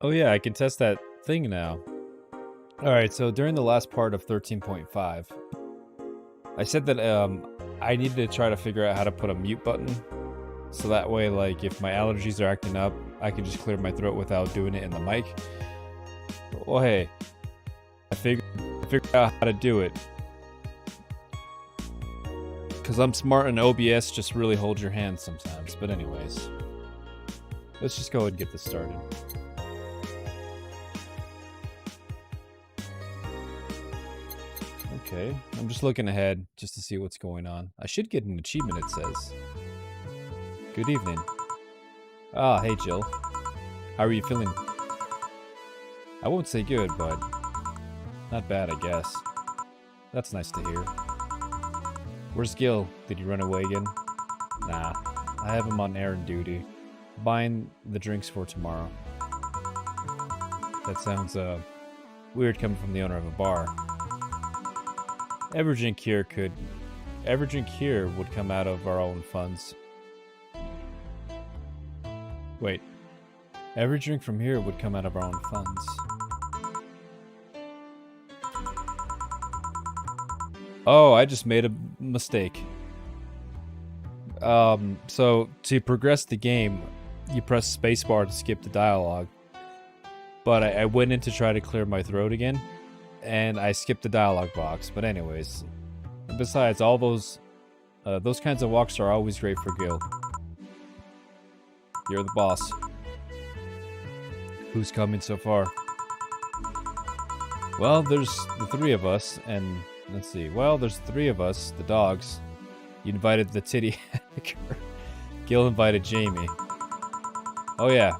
Oh yeah, I can test that thing now. Alright, so during the last part of 13.5, I said that I needed to try to figure out how to put a mute button. So that way, like, if my allergies are acting up, I can just clear my throat without doing it in the mic. Well, hey, I figured out how to do it. Because I'm smart and OBS just really holds your hand sometimes. But anyways, let's just go ahead and get this started. Okay, I'm just looking ahead just to see what's going on. I should get an achievement, it says. Good evening. Ah, hey Jill. How are you feeling? I won't say good, but not bad, I guess. That's nice to hear. Where's Gil? Did he run away again? Nah, I have him on errand duty. Buying the drinks for tomorrow. That sounds, weird coming from the owner of a bar. Every drink here would come out of our own funds. Wait. Every drink from here would come out of our own funds. Oh, I just made a mistake. So to progress the game, you press spacebar to skip the dialogue. But I went in to try to clear my throat again, and I skipped the dialogue box. But anyways, besides, all those kinds of walks are always great for Gil. You're the boss. Who's coming so far? Well, there's the three of us, and let's see. Well, there's three of us, the dogs. You invited the titty hacker. Gil invited Jamie. Oh yeah,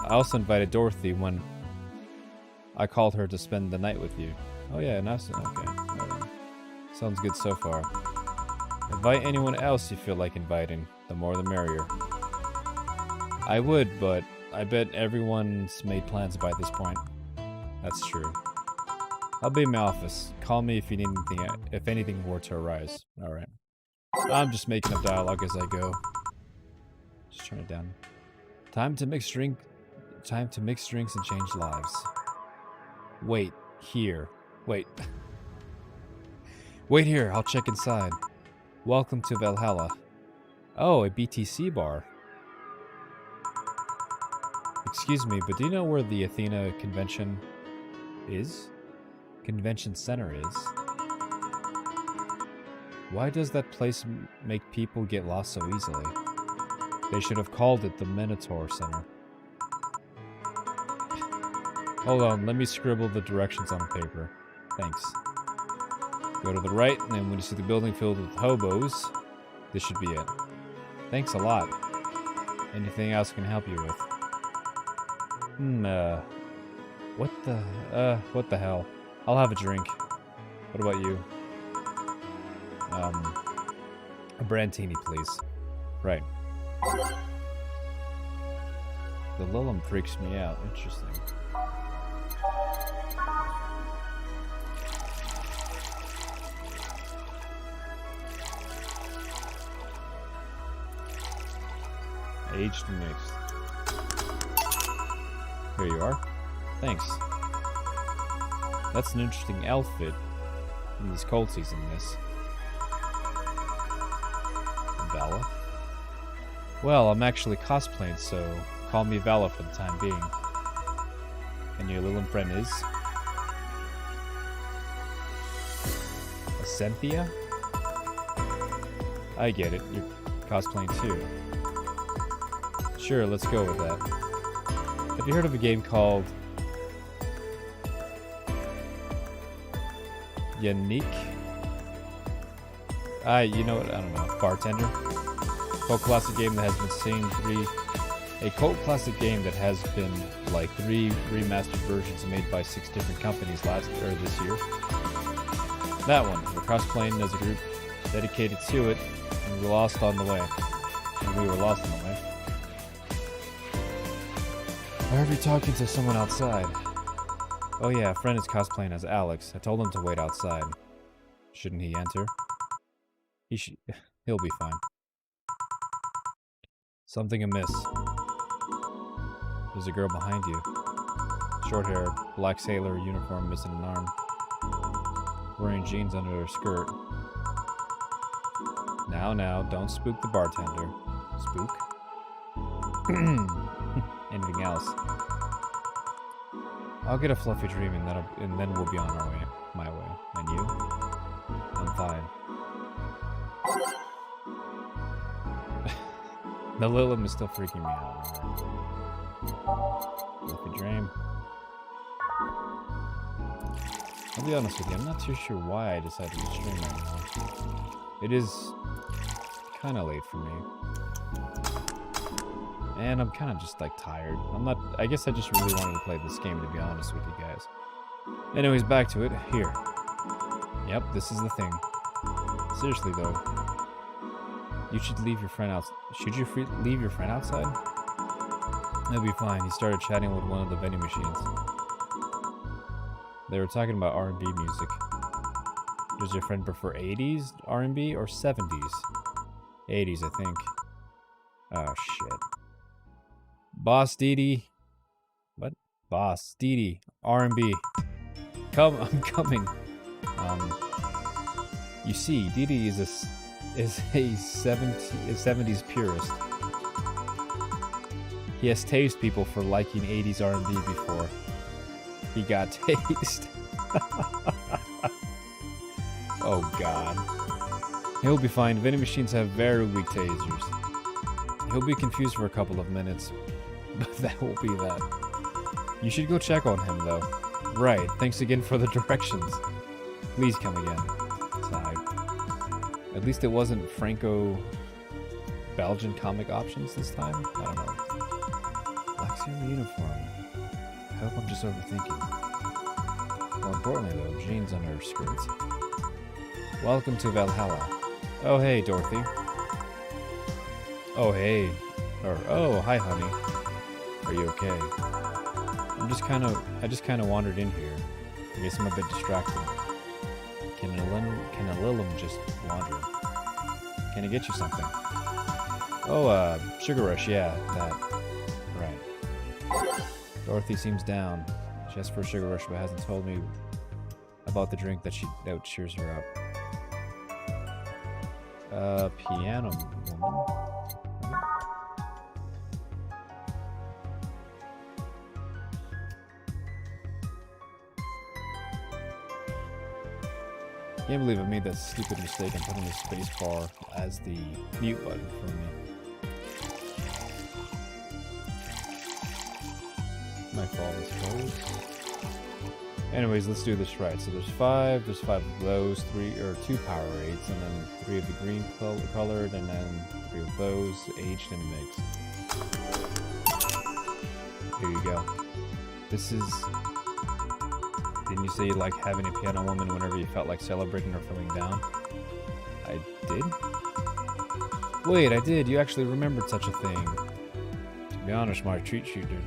I also invited Dorothy when I called her to spend the night with you. Oh yeah, nice. Okay. Right. Sounds good so far. Invite anyone else you feel like inviting. The more the merrier. I would, but I bet everyone's made plans by this point. That's true. I'll be in my office. Call me if you need anything, if anything were to arise. Alright. I'm just making up dialogue as I go. Just turn it down. Time to mix drinks and change lives. Wait, here. Wait. Wait here, I'll check inside. Welcome to Valhalla. Oh, a BTC bar. Excuse me, but do you know where the Athena Convention is? Convention Center is. Why does that place make people get lost so easily? They should have called it the Minotaur Center. Hold on, let me scribble the directions on paper. Thanks. Go to the right, and then when you see the building filled with hobos, this should be it. Thanks a lot. Anything else I can help you with? What the hell? I'll have a drink. What about you? A Brandtini, please. Right. The Lillum freaks me out. Interesting. Aged mixed. Here you are. Thanks. That's an interesting outfit in this cold season, miss. Vala? Well, I'm actually cosplaying, so call me Vala for the time being. And your little friend is? A Cynthia? I get it, you're cosplaying too. Sure, let's go with that. Have you heard of a game called Unique? You know what? I don't know. Bartender? Cult classic game that has been seeing a cult classic game that has been like 3 remastered versions made by 6 different companies this year. That one. We're cosplaying as a group dedicated to it, and we were lost on the way. Why are you talking to someone outside? Oh yeah, a friend is cosplaying as Alex. I told him to wait outside. Shouldn't he enter? He'll be fine. Something amiss. There's a girl behind you. Short hair, black sailor uniform, missing an arm. Wearing jeans under her skirt. Now, don't spook the bartender. Spook? Anything else? I'll get a fluffy dream and then we'll be on our way. My way. And you? I'm fine. The Lilum is still freaking me out. Fluffy dream. I'll be honest with you, I'm not too sure why I decided to stream right now. It is kind of late for me. And I'm kind of just like tired. I guess I just really wanted to play this game, to be honest with you guys. Anyways, back to it. Here. Yep, this is the thing. Seriously though. You should leave your friend out. Should you leave your friend outside? That'll be fine. He started chatting with one of the vending machines. They were talking about R&B music. Does your friend prefer 80s R&B or 70s? 80s, I think. Oh, shit. Boss Didi. What? Boss Didi. R&B. I'm coming. You see, Didi is a 70s purist. He has tased people for liking 80s R&B before. He got tased. Oh god. He'll be fine. Vending machines have very weak tasers. He'll be confused for a couple of minutes, but that will be that. You should go check on him though. Right, thanks again for the directions. Please come again. Sigh. At least it wasn't Franco-Belgian comic options this time? I don't know. Black sailor uniform. I hope I'm just overthinking. More importantly though, jeans under her skirts. Welcome to Valhalla. Oh hey, Dorothy. Oh hey. Or oh hi honey. Are you okay? I just kinda wandered in here. I guess I'm a bit distracted. Can a Lilum just wander? Can I get you something? Oh, Sugar Rush, yeah, that. Right. Dorothy seems down. She asked for a Sugar Rush, but hasn't told me about the drink that cheers her up. Piano woman. Can't believe I made that stupid mistake and putting the space bar as the mute button for me. My fault, I suppose. Anyways, let's do this right. So there's five of those, two Powerades, and then 3 of the green colored, and then 3 of those, aged and mixed. Here you go. This is... Didn't you say you like having a piano woman whenever you felt like celebrating or feeling down? I did? Wait, I did. You actually remembered such a thing. To be honest, my treat you, dude.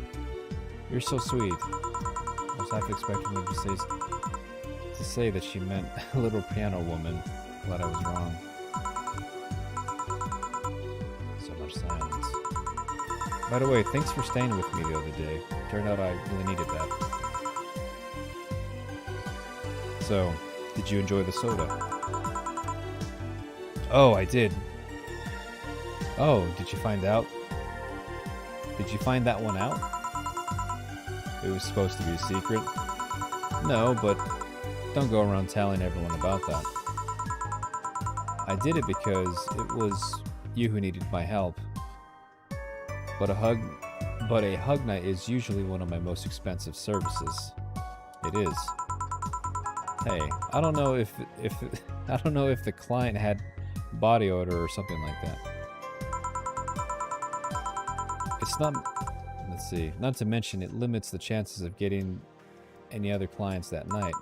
You're so sweet. I was half expecting you to say that she meant a little piano woman. Glad I was wrong. So much silence. By the way, thanks for staying with me the other day. Turned out I really needed that. So, did you enjoy the soda? Oh, I did. Oh, did you find out? Did you find that one out? It was supposed to be a secret? No, but don't go around telling everyone about that. I did it because it was you who needed my help. But a hug night is usually one of my most expensive services. It is. Hey, I don't know if the client had body odor or something like that. It's not, let's see, not to mention it limits the chances of getting any other clients that night.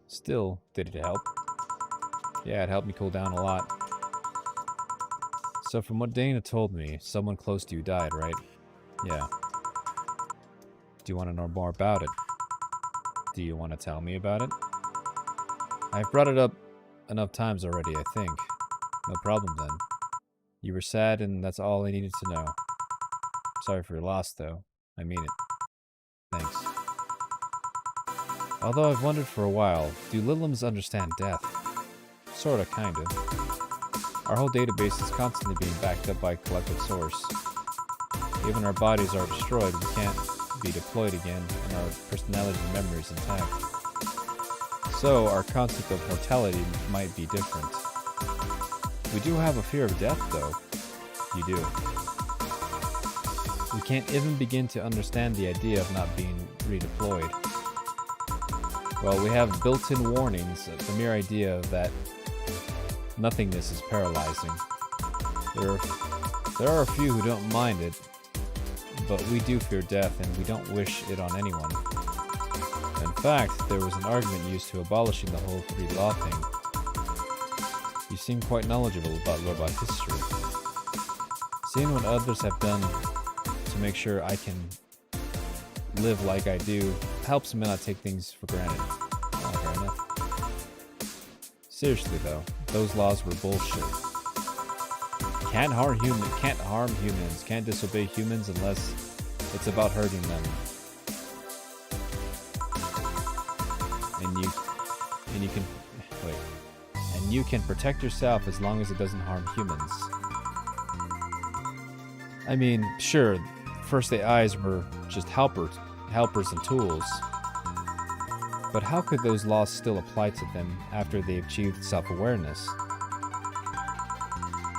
Still, did it help? Yeah, it helped me cool down a lot. So from what Dana told me, someone close to you died, right? Yeah. Do you want to know more about it? Do you want to tell me about it? I've brought it up enough times already, I think. No problem then. You were sad and that's all I needed to know. Sorry for your loss though. I mean it. Thanks. Although I've wondered for a while, do Liliums understand death? Sorta, kinda. Our whole database is constantly being backed up by a collective source. Even our bodies are destroyed, we can't be deployed again, and our personality and memories intact. So, our concept of mortality might be different. We do have a fear of death, though. You do. We can't even begin to understand the idea of not being redeployed. Well, we have built-in warnings. The mere idea of that nothingness is paralyzing. There are a few who don't mind it, but we do fear death and we don't wish it on anyone. In fact, there was an argument used to abolishing the whole three law thing. You seem quite knowledgeable about robot history. Seeing what others have done to make sure I can live like I do helps me not take things for granted. Oh, fair enough. Seriously though, those laws were bullshit. Can't harm humans, can't disobey humans unless it's about hurting them. And you can protect yourself as long as it doesn't harm humans. I mean, sure, first the AIs were just helpers and tools. But how could those laws still apply to them after they achieved self-awareness?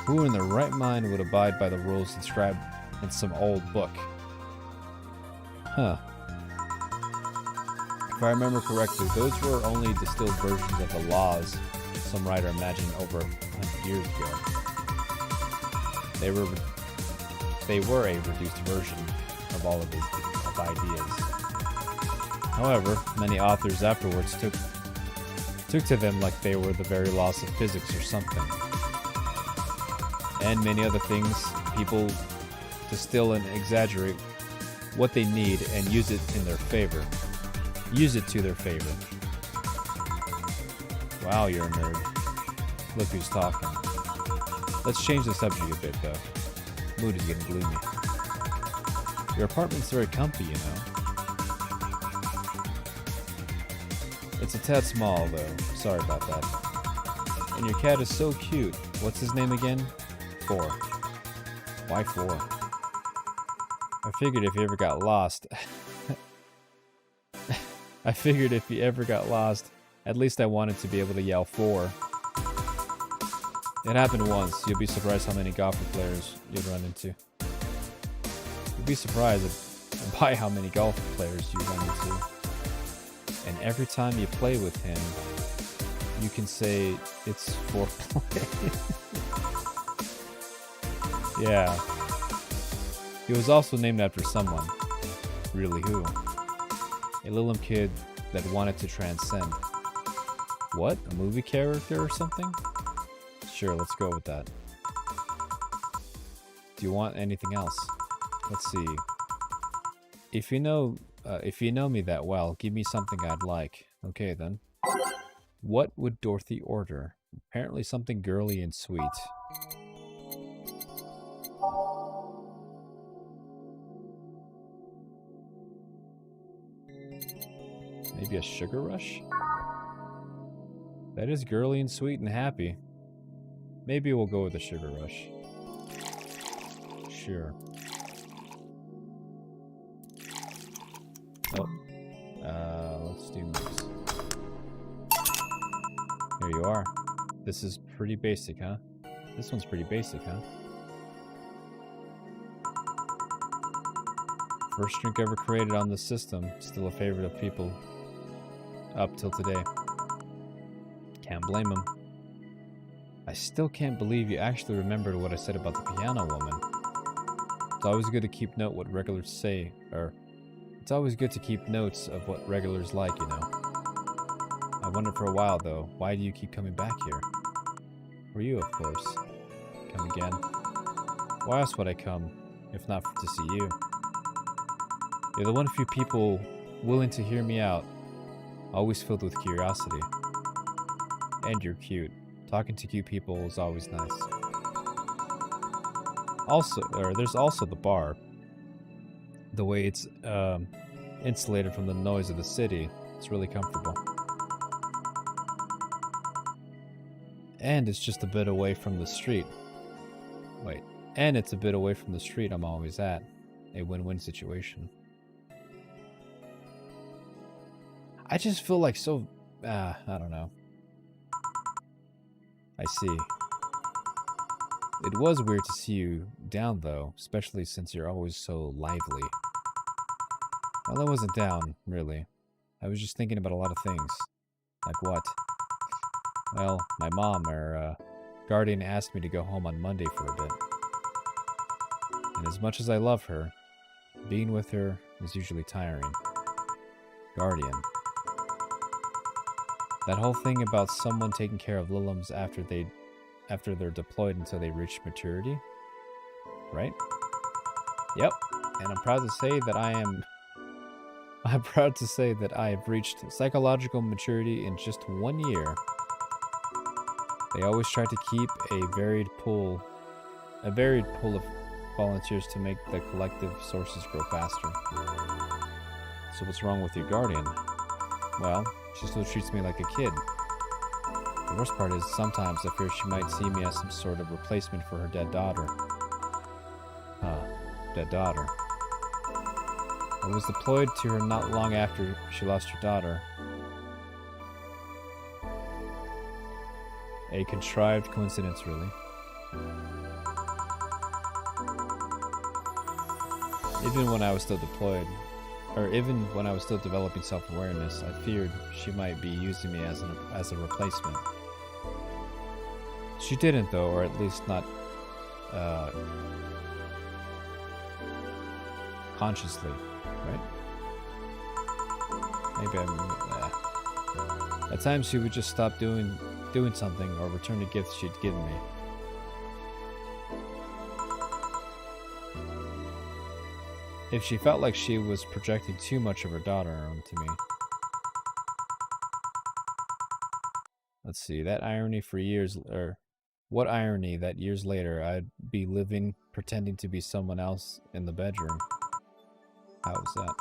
Who in their right mind would abide by the rules inscribed in some old book? Huh. If I remember correctly, those were only distilled versions of the laws some writer imagined over 100 years ago. They were a reduced version of all of his ideas. However, many authors afterwards took to them like they were the very laws of physics or something. And many other things, people distill and exaggerate what they need and use it in their favor. Use it to their favor. Wow, you're a nerd. Look who's talking. Let's change the subject a bit, though. Mood is getting gloomy. Your apartment's very comfy, you know. It's a tad small, though. Sorry about that. And your cat is so cute. What's his name again? 4. Why 4? I figured if you ever got lost... at least I wanted to be able to yell 4. It happened once. You'll be surprised how many golfer players you'd run into. You'd be surprised by how many golf players you run into. And every time you play with him, you can say it's for play. Yeah. He was also named after someone. Really who? A Lilium kid that wanted to transcend. What? A movie character or something? Sure, let's go with that. Do you want anything else? Let's see. If you know me that well, give me something I'd like. Okay then. What would Dorothy order? Apparently something girly and sweet. Maybe a sugar rush? That is girly and sweet and happy. Maybe we'll go with a sugar rush. Sure. Oh. Let's do mix. Here you are. This is pretty basic, huh? This one's pretty basic, huh? First drink ever created on the system. Still a favorite of people up till today. Can't blame him. I still can't believe you actually remembered what I said about the piano woman. It's always good to keep note what regulars say, or it's always good to keep notes of what regulars like, you know. I wondered for a while though, why do you keep coming back here? For you, of course. Come again. Why else would I come, if not to see you? You're the one few people willing to hear me out, always filled with curiosity. And you're cute. Talking to cute people is always nice. Also, there's also the bar. The way it's insulated from the noise of the city. It's really comfortable. And it's just a bit away from the street. Wait. And it's a bit away from the street I'm always at. A win-win situation. I just feel like so... I don't know. I see. It was weird to see you down, though, especially since you're always so lively. Well, I wasn't down, really. I was just thinking about a lot of things. Like what? Well, my mom, our guardian, asked me to go home on Monday for a bit. And as much as I love her, being with her is usually tiring. Guardian. That whole thing about someone taking care of Lilums after they're deployed until they reach maturity, right? Yep. And I'm proud to say that I have reached psychological maturity in just 1 year. They always try to keep a varied pool of volunteers to make the collective sources grow faster. So what's wrong with your guardian? Well, she still treats me like a kid. The worst part is sometimes I fear she might see me as some sort of replacement for her dead daughter. Dead daughter. I was deployed to her not long after she lost her daughter. A contrived coincidence, really. Even when I was still deployed, or even when I was still developing self-awareness, I feared she might be using me as a replacement. She didn't, though, or at least not consciously, right? Maybe At times she would just stop doing something or return a gift she'd given me. If she felt like she was projecting too much of her daughter onto me. Let's see, that irony for years, or what irony that years later I'd be living pretending to be someone else in the bedroom. How is that?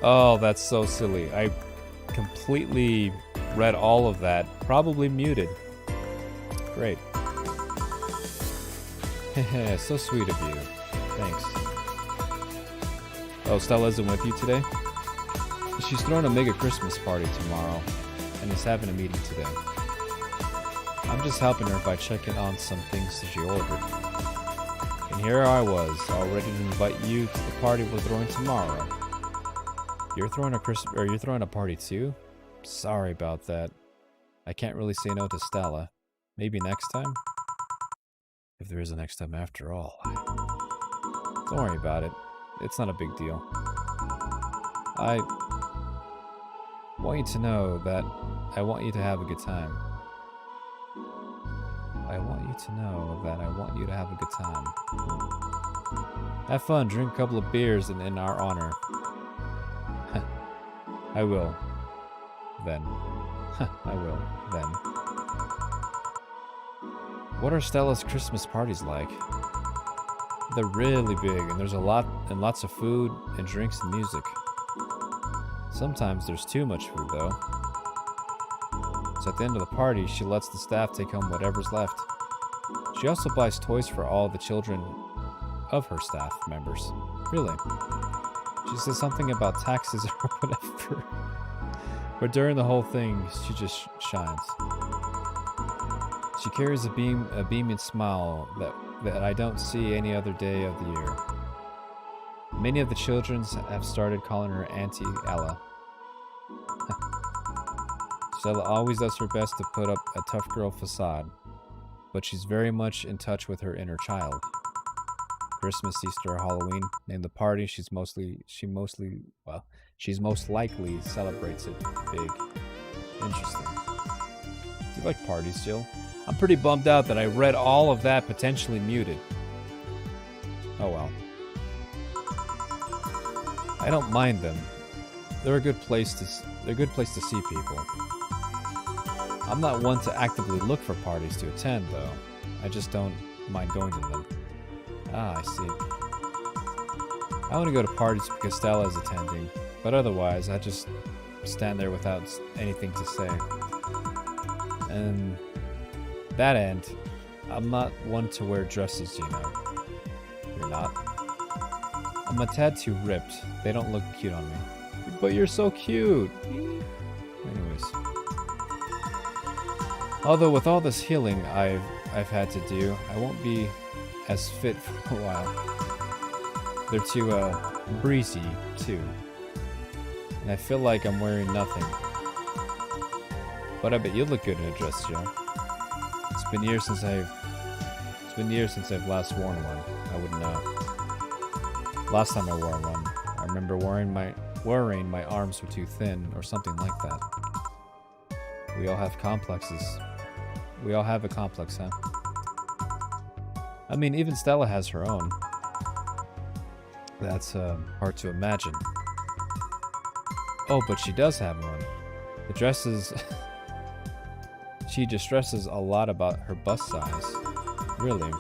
Oh, that's so silly. I completely read all of that. Probably muted. Great. So sweet of you. Thanks. Oh, Stella isn't with you today? She's throwing a mega Christmas party tomorrow and is having a meeting today. I'm just helping her by checking on some things that she ordered. And here I was, all ready to invite you to the party we're throwing tomorrow. You're throwing a party too? Sorry about that. I can't really say no to Stella. Maybe next time? If there is a next time after all. Don't worry about it. It's not a big deal. I want you to know that I want you to have a good time. I want you to know that I want you to have a good time. Have fun, drink a couple of beers in our honor. I will. Then. I will. Then. What are Stella's Christmas parties like? They're really big, and there's lots of food and drinks and music. Sometimes there's too much food, though. So at the end of the party, she lets the staff take home whatever's left. She also buys toys for all the children of her staff members. Really. She says something about taxes or whatever. But during the whole thing, she just shines. She carries a beaming smile that I don't see any other day of the year. Many of the children have started calling her Auntie Ella. Stella always does her best to put up a tough girl facade, but she's very much in touch with her inner child. Christmas, Easter, or Halloween, name the party, she most likely celebrates it big. Interesting. Do you like parties, Jill? I'm pretty bummed out that I read all of that potentially muted. Oh well. I don't mind them. They're a good place to see people. I'm not one to actively look for parties to attend, though. I just don't mind going to them. Ah, I see. I want to go to parties because Stella is attending, but otherwise I just stand there without anything to say. And that end, I'm not one to wear dresses, you know. You're not? I'm a tad too ripped. They don't look cute on me. But you're so cute! Anyways. Although with all this healing I've had to do, I won't be as fit for a while. They're too, breezy, too. And I feel like I'm wearing nothing. But I bet you look good in a dress, Joe. It's been years since I've last worn one. I wouldn't know. Last time I wore one, I remember worrying my arms were too thin or something like that. We all have complexes. We all have a complex, huh? I mean, even Stella has her own. That's hard to imagine. Oh, but she does have one. The dresses... She just stresses a lot about her bust size. Really.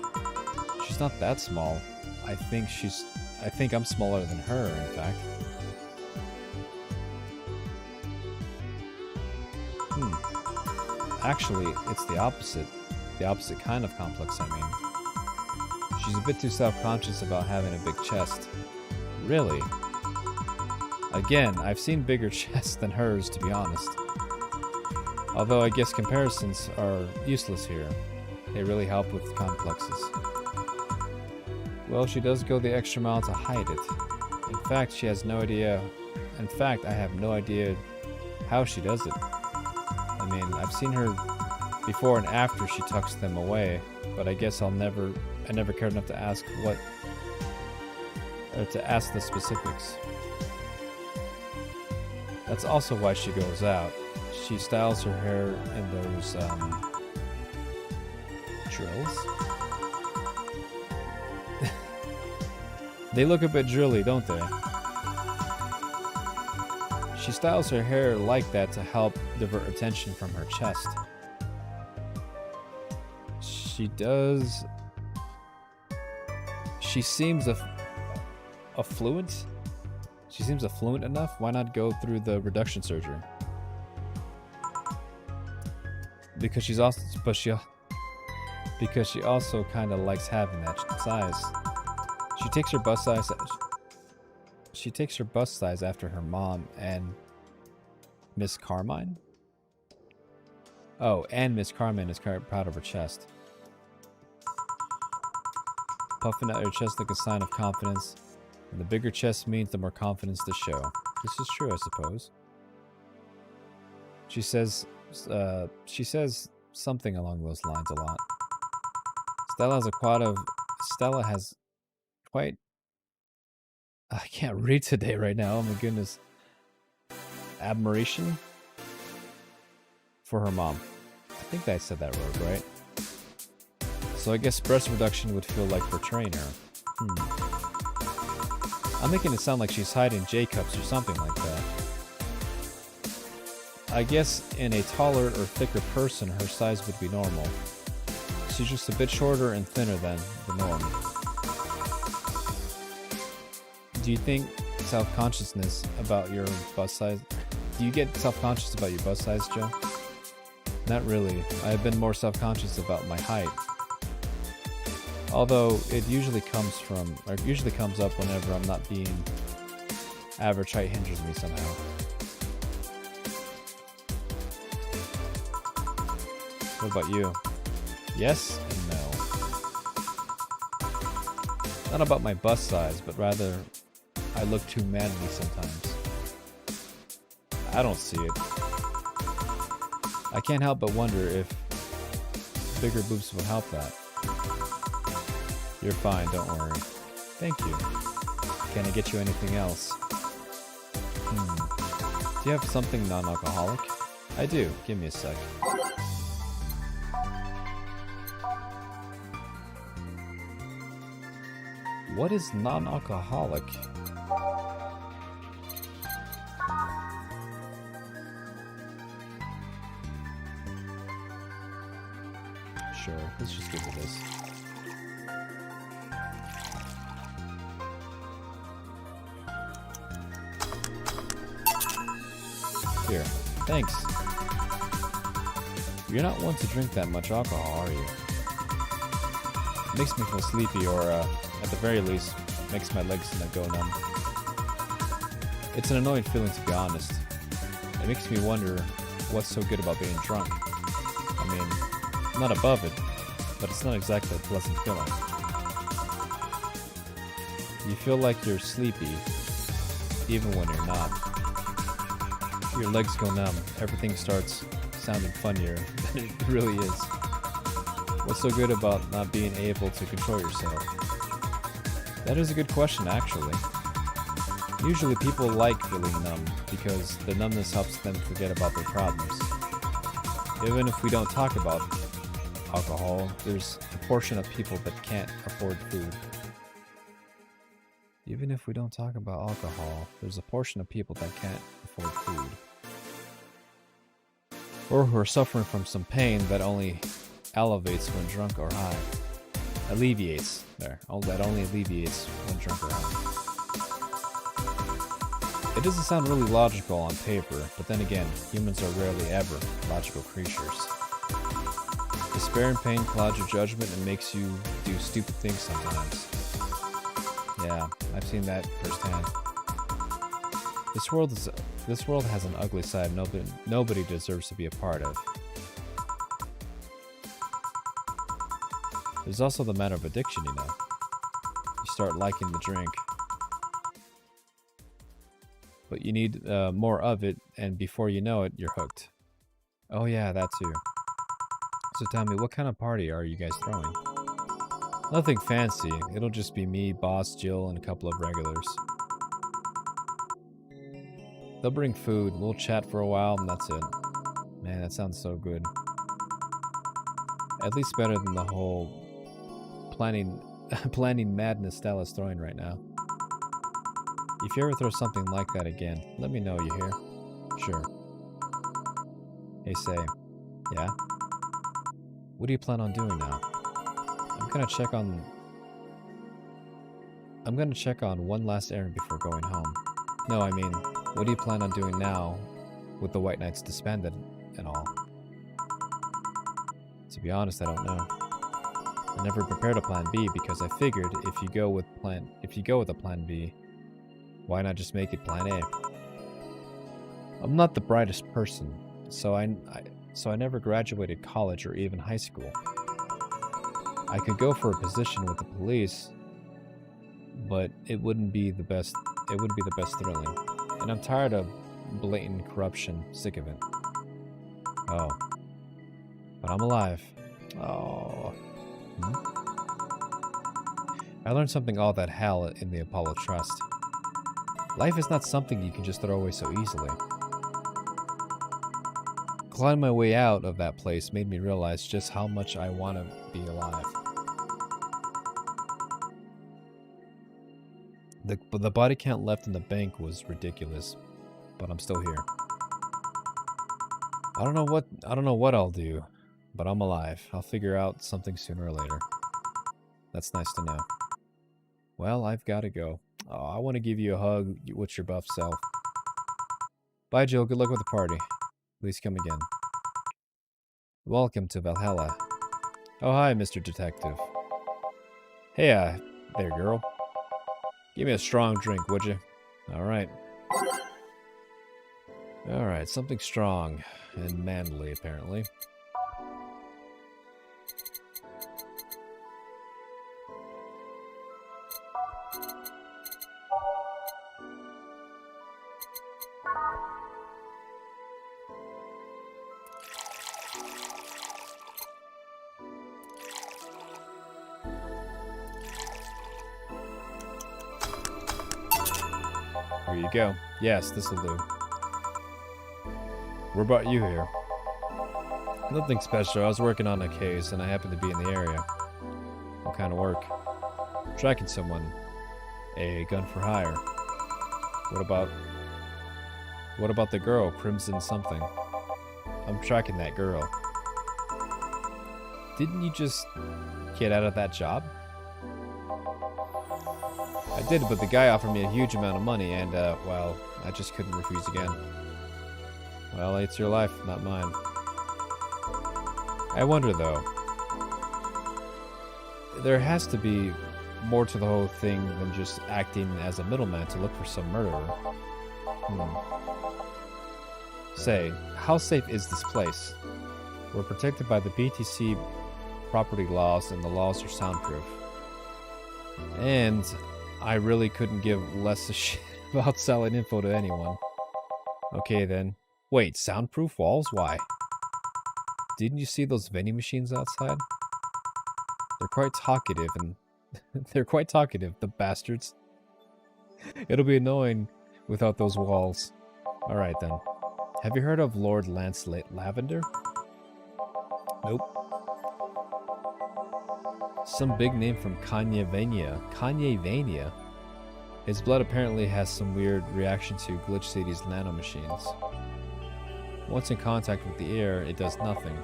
She's not that small. I think I'm smaller than her, in fact. Actually, it's the opposite. The opposite kind of complex, I mean. She's a bit too self-conscious about having a big chest. Really? Again, I've seen bigger chests than hers, to be honest. Although I guess comparisons are useless here. They really help with complexes. Well, she does go the extra mile to hide it. In fact, she has no idea... In fact, I have no idea how she does it. I mean, I've seen her before and after she tucks them away, but I guess I never cared enough to ask to ask the specifics. That's also why she goes out. She styles her hair in those, drills? They look a bit drilly, don't they? She styles her hair like that to help divert attention from her chest. She does... She seems affluent? She seems affluent enough? Why not go through the reduction surgery? Because she also kind of likes having that size. She takes her bust size after her mom and Miss Carmine. Oh, and Miss Carmine is proud of her chest. Puffing out her chest like a sign of confidence, and the bigger chest means the more confidence to show. This is true, I suppose. She says something along those lines a lot. Stella has quite... I can't read today right now, oh my goodness. Admiration for her mom. I think I said that word, right? So I guess breast reduction would feel like portraying her. I'm making it sound like she's hiding J-cups or something like that. I guess in a taller or thicker person, her size would be normal. She's just a bit shorter and thinner than the norm. Do you think self-consciousness about your bust size? Do you get self-conscious about your bust size, Joe? Not really. I have been more self-conscious about my height. Although it usually comes up whenever I'm not being average height hinders me somehow. What about you? Yes and no. Not about my bust size, but rather I look too manly sometimes. I don't see it. I can't help but wonder if bigger boobs will help that. You're fine, don't worry. Thank you. Can I get you anything else? Do you have something non-alcoholic? I do. Give me a sec. What is non-alcoholic? Sure, let's just give it this. Here, thanks. You're not one to drink that much alcohol, are you? It makes me feel sleepy, or at the very least, makes my legs go numb. It's an annoying feeling, to be honest. It makes me wonder what's so good about being drunk. I mean, I'm not above it, but it's not exactly a pleasant feeling. You feel like you're sleepy, even when you're not. Your legs go numb, everything starts sounding funnier than it really is. What's so good about not being able to control yourself? That is a good question, actually. Usually people like feeling numb because the numbness helps them forget about their problems. Even if we don't talk about alcohol, there's a portion of people that can't afford food. Even if we don't talk about alcohol, there's a portion of people that can't afford food. Or who are suffering from some pain that only elevates when drunk or high. Alleviates. There. That only alleviates when drunk or high. It doesn't sound really logical on paper, but then again, humans are rarely ever logical creatures. Despair and pain clouds your judgment and makes you do stupid things sometimes. Yeah, I've seen that firsthand. This world has an ugly side nobody deserves to be a part of. There's also the matter of addiction, you know. You start liking the drink, but you need more of it, and before you know it, you're hooked. Oh yeah, that too. So tell me, what kind of party are you guys throwing? Nothing fancy. It'll just be me, Boss, Jill, and a couple of regulars. They'll bring food, we'll chat for a while, and that's it. Man, that sounds so good. At least better than the whole planning madness Stella's throwing right now. If you ever throw something like that again, let me know, you hear? Sure. Hey, say. Yeah? What do you plan on doing now? I'm gonna check on one last errand before going home. No, I mean, what do you plan on doing now with the White Knights disbanded and all? To be honest, I don't know. I never prepared a plan B because I figured if you go with a plan B, why not just make it plan A? I'm not the brightest person, so I never graduated college or even high school. I could go for a position with the police, but it wouldn't be the best thrilling. And I'm tired of blatant corruption, sick of it. Oh. But I'm alive. Oh. I learned something all that hell in the Apollo Trust. Life is not something you can just throw away so easily. Climbing my way out of that place made me realize just how much I want to be alive. The body count left in the bank was ridiculous, but I'm still here. I don't know what I'll do, but I'm alive. I'll figure out something sooner or later. That's nice to know. Well, I've got to go. Oh, I want to give you a hug with your buff self. Bye, Jill. Good luck with the party. Please come again. Welcome to Valhalla. Oh, hi, Mr. Detective. Hey, there, girl. Give me a strong drink, would you? Alright. Alright, something strong and manly, apparently. Here you go. Yes, this'll do. What brought you here? Nothing special. I was working on a case and I happened to be in the area. What kind of work? Tracking someone. A gun for hire. What about the girl, Crimson something? I'm tracking that girl. Didn't you just get out of that job? I did, but the guy offered me a huge amount of money and, well, I just couldn't refuse again. Well, it's your life, not mine. I wonder, though. There has to be more to the whole thing than just acting as a middleman to look for some murderer. Say, how safe is this place? We're protected by the BTC property laws, and the laws are soundproof. And I really couldn't give less a shit about selling info to anyone. Okay then. Wait, soundproof walls? Why? Didn't you see those vending machines outside? They're quite talkative, and they're quite talkative, the bastards. It'll be annoying without those walls. Alright then. Have you heard of Lord Lancelot Lavender? Nope. Some big name from Kanyavania. Kanyavania? His blood apparently has some weird reaction to Glitch City's nanomachines. Once in contact with the air, it does nothing.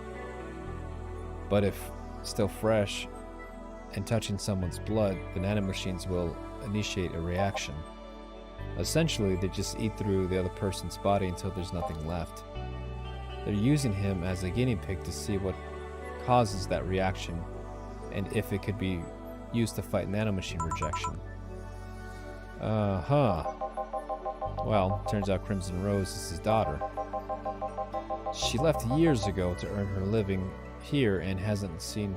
But if still fresh and touching someone's blood, the nanomachines will initiate a reaction. Essentially, they just eat through the other person's body until there's nothing left. They're using him as a guinea pig to see what causes that reaction and if it could be used to fight nanomachine rejection. Well, turns out Crimson Rose is his daughter. She left years ago to earn her living here and he hasn't seen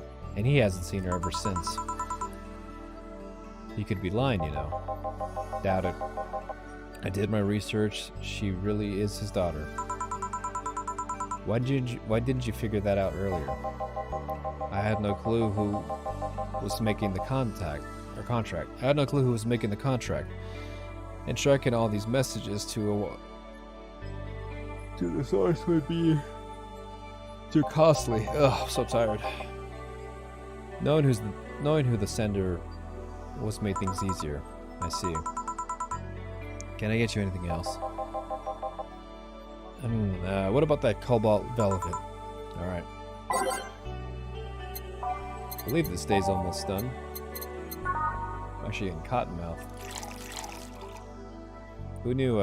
her ever since. He could be lying, you know. Doubt it. I did my research. She really is his daughter. Why didn't you figure that out earlier? I had no clue who was making the contract. I had no clue who was making the contract. And tracking all these messages to the source would be too costly. Ugh, I'm so tired. Knowing who the sender was made things easier. I see. Can I get you anything else? What about that cobalt velvet? Alright. I believe this day's almost done. I'm actually getting cottonmouth. Who knew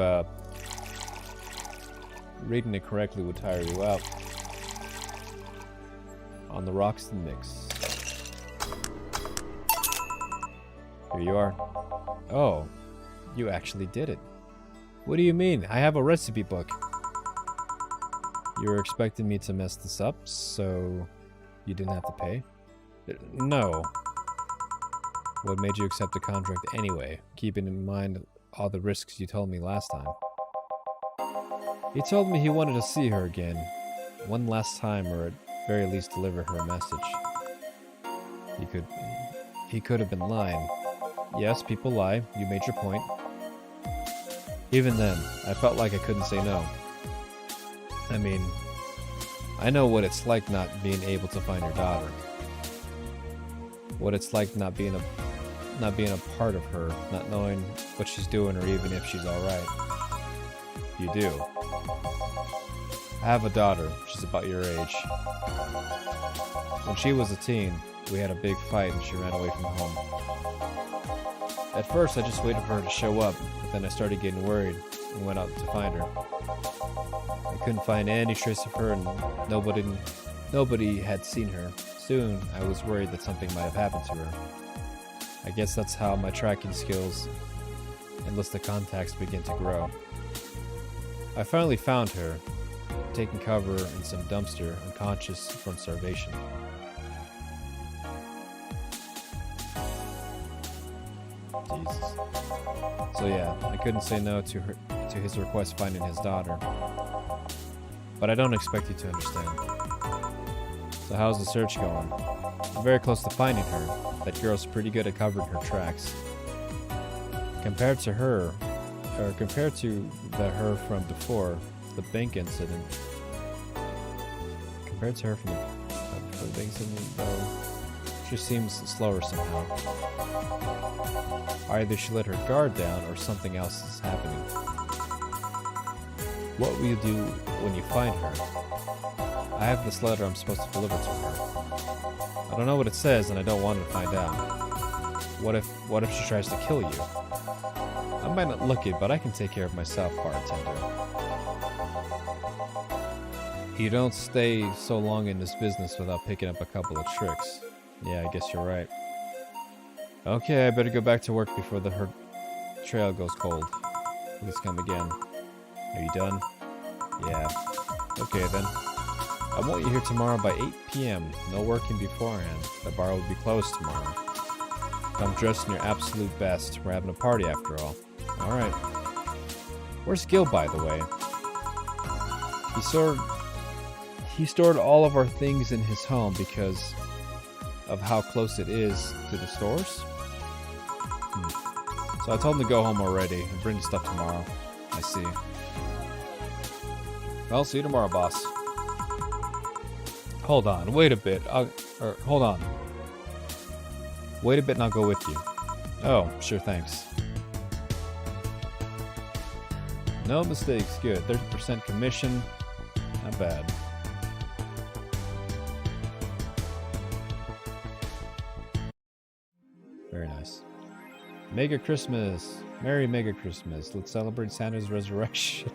reading it correctly would tire you out? On the rocks and mix. Here you are. Oh, you actually did it. What do you mean? I have a recipe book. You were expecting me to mess this up, so you didn't have to pay? No. What made you accept the contract anyway, keeping in mind all the risks you told me last time? He told me he wanted to see her again, one last time, or at very least deliver her a message. He could have been lying. Yes, people lie. You made your point. Even then, I felt like I couldn't say no. I mean, I know what it's like not being able to find your daughter. What it's like not being a part of her, not knowing what she's doing or even if she's alright. You do. I have a daughter. She's about your age. When she was a teen, we had a big fight and she ran away from home. At first, I just waited for her to show up, but then I started getting worried and went out to find her. I couldn't find any trace of her and nobody had seen her. Soon, I was worried that something might have happened to her. I guess that's how my tracking skills and list of contacts began to grow. I finally found her, taking cover in some dumpster, unconscious from starvation. Jesus. So yeah, I couldn't say no to his request finding his daughter. But I don't expect you to understand. So how's the search going? I'm very close to finding her. That girl's pretty good at covering her tracks. Compared to her from before, the bank incident. Compared to her from the bank incident, though, she seems slower somehow. Either she let her guard down or something else is happening. What will you do when you find her? I have this letter I'm supposed to deliver to her. I don't know what it says and I don't want to find out. What if she tries to kill you? I might not look it, but I can take care of myself, bartender. You don't stay so long in this business without picking up a couple of tricks. Yeah, I guess you're right. Okay, I better go back to work before her trail goes cold. Please come again. Are you done? Yeah. Okay then. I want you here tomorrow by 8 p.m. No working beforehand. The bar will be closed tomorrow. Come dressed in your absolute best. We're having a party after all. Alright. Where's Gil, by the way? He stored all of our things in his home because of how close it is to the stores. So I told him to go home already and bring the stuff tomorrow. I see. Well, see you tomorrow, boss. Hold on, wait a bit. Hold on. Wait a bit and I'll go with you. Oh, sure, thanks. No mistakes, good. 30% commission, not bad. Very nice. Mega Christmas. Merry Mega Christmas. Let's celebrate Santa's resurrection.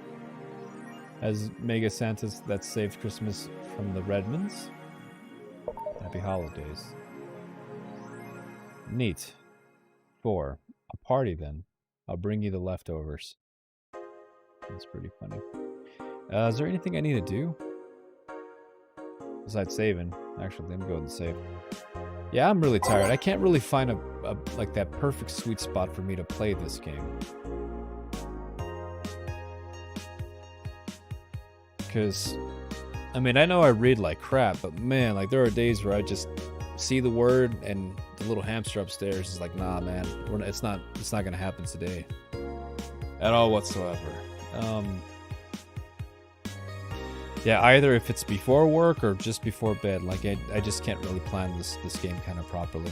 As Mega Santas that saved Christmas from the Redmonds. Happy holidays. Neat. 4. A party then. I'll bring you the leftovers. That's pretty funny. Is there anything I need to do? Besides saving. Actually, let me go ahead and save. Yeah, I'm really tired. I can't really find a like that perfect sweet spot for me to play this game. Because, I mean, I know I read like crap, but man, like there are days where I just see the word and the little hamster upstairs is like, nah, man, it's not gonna happen today, at all whatsoever. Yeah, either if it's before work or just before bed, like I just can't really plan this game kind of properly,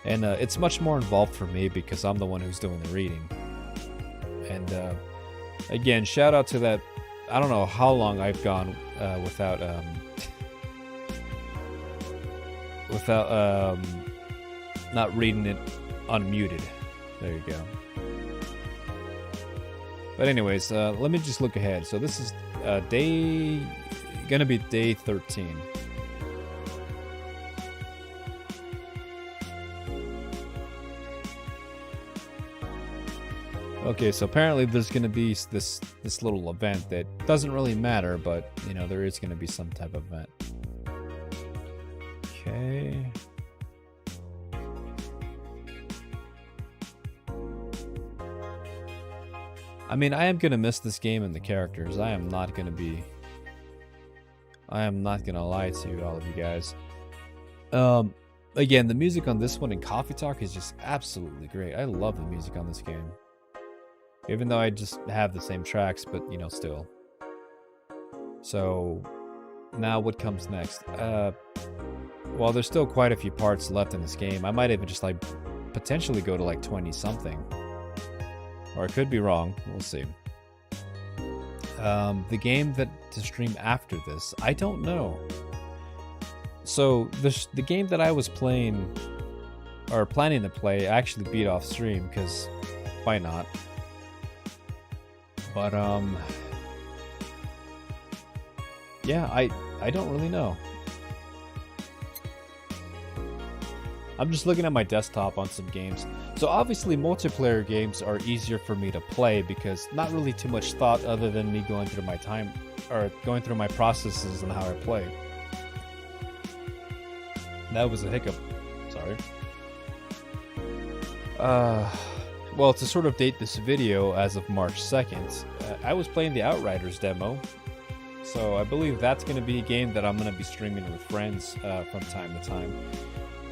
and it's much more involved for me because I'm the one who's doing the reading. And again, shout out to that. I don't know how long I've gone without not reading it unmuted. There you go. But anyways, let me just look ahead. So this is gonna be day 13. Okay, so apparently there's gonna be this little event that doesn't really matter, but you know there is gonna be some type of event. Okay. I mean, I am gonna miss this game and the characters. I am not gonna lie to all of you guys. Again, the music on this one in Coffee Talk is just absolutely great. I love the music on this game. Even though I just have the same tracks, but you know, still. So, now what comes next? Well, there's still quite a few parts left in this game. I might even just like potentially go to like 20 something. Or I could be wrong. We'll see. The game to stream after this, I don't know. So the game that I was playing or planning to play actually beat off stream because why not? But yeah, I don't really know. I'm just looking at my desktop on some games. So obviously multiplayer games are easier for me to play because not really too much thought other than me going through my time or going through my processes and how I play. That was a hiccup. Sorry. Well, to sort of date this video as of March 2nd, I was playing the Outriders demo. So I believe that's going to be a game that I'm going to be streaming with friends from time to time.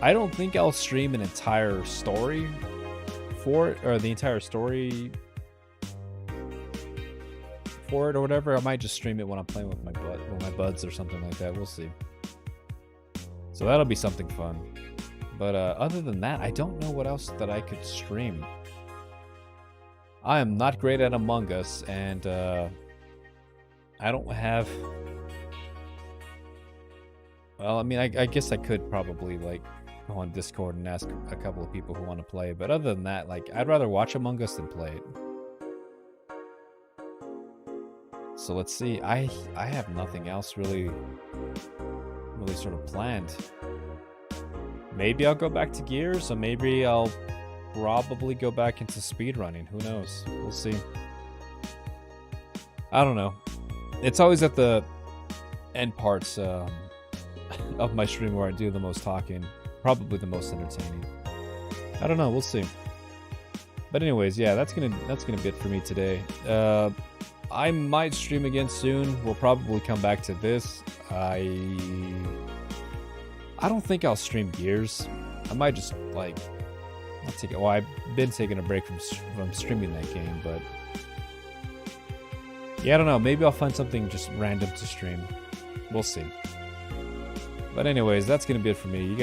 I don't think I'll stream an entire story for it, or the entire story for it or whatever. I might just stream it when I'm playing with my buds or something like that. We'll see. So that'll be something fun. But other than that, I don't know what else that I could stream. I am not great at Among Us, and I don't have... Well, I mean, I guess I could probably, like, go on Discord and ask a couple of people who want to play, but other than that, like, I'd rather watch Among Us than play it. So let's see, I have nothing else really sort of planned. Maybe I'll go back to Gears, or maybe I'll probably go back into speedrunning. Who knows? We'll see. I don't know. It's always at the end parts of my stream where I do the most talking. Probably the most entertaining. I don't know. We'll see. But anyways, yeah, that's gonna be it for me today. I might stream again soon. We'll probably come back to this. I don't think I'll stream Gears. I might just like, I'll take it. Well, I've been taking a break from streaming that game, but yeah, I don't know. Maybe I'll find something just random to stream. We'll see. But anyways, that's gonna be it for me. You guys